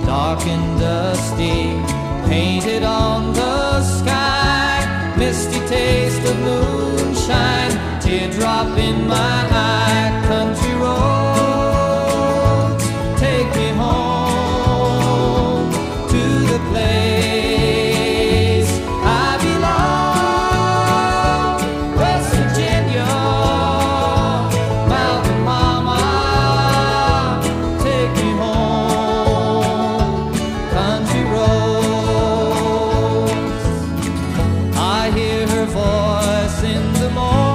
dark and dusty, painted on the sky, misty taste of moonshine, teardrop in my eye. Country roads, take me home to the place I belong. West Virginia, Mountain Mama, take me home. Country roads, I hear her voice in the morning.